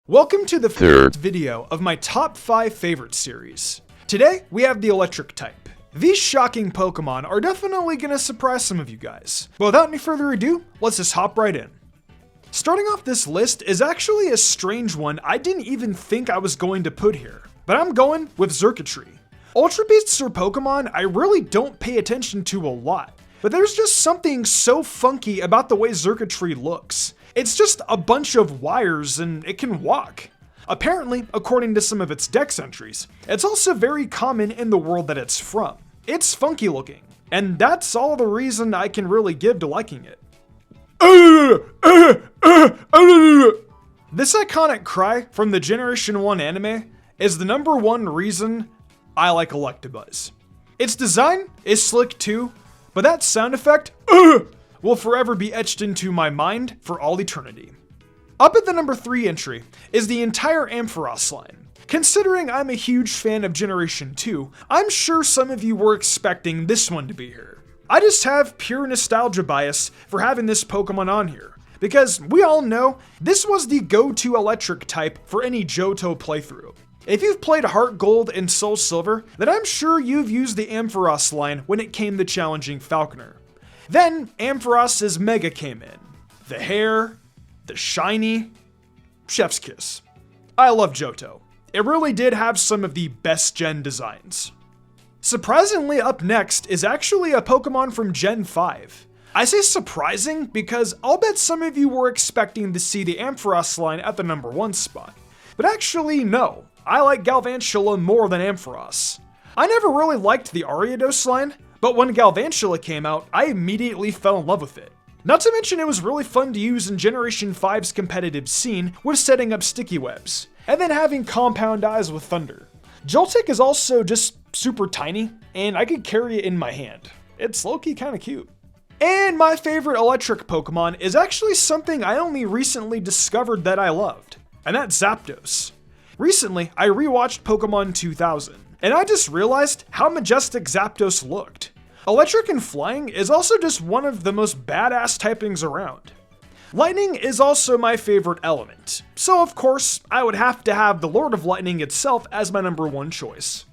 Welcome to the third video of my top 5 favorite series. Today, we have the electric type. These shocking Pokemon are definitely gonna surprise some of you guys. But without any further ado, let's just hop right in. Starting off this list is actually a strange one I didn't even think I was going to put here. But I'm going with Circatree. Ultra Beasts are Pokemon I really don't pay attention to a lot. But there's just something so funky about the way Circatree looks. It's just a bunch of wires and it can walk. Apparently, according to some of its dex entries, it's also very common in the world that it's from. It's funky looking, and that's all the reason I can really give to liking it. This iconic cry from the Generation 1 anime is the #1 reason I like Electabuzz. Its design is slick too, but that sound effect will forever be etched into my mind for all eternity. Up at the #3 entry is the entire Ampharos line. Considering I'm a huge fan of Generation 2, I'm sure some of you were expecting this one to be here. I just have pure nostalgia bias for having this Pokemon on here, because we all know this was the go-to electric type for any Johto playthrough. If you've played Heart Gold and Soul Silver, then I'm sure you've used the Ampharos line when it came to challenging Falconer. Then Ampharos' Mega came in. The hair, the shiny, chef's kiss. I love Johto. It really did have some of the best gen designs. Surprisingly, up next is actually a Pokemon from Gen 5. I say surprising because I'll bet some of you were expecting to see the Ampharos line at the #1 spot. But actually, no. I like Galvantula more than Ampharos. I never really liked the Ariados line, but when Galvantula came out, I immediately fell in love with it. Not to mention it was really fun to use in Generation 5's competitive scene with setting up sticky webs, and then having compound eyes with thunder. Joltik is also just super tiny, and I could carry it in my hand. It's low-key kinda cute. And my favorite electric Pokemon is actually something I only recently discovered that I loved, and that's Zapdos. Recently, I rewatched Pokemon 2000, and I just realized how majestic Zapdos looked. Electric and flying is also just one of the most badass typings around. Lightning is also my favorite element, so of course, I would have to have the Lord of Lightning itself as my #1 choice.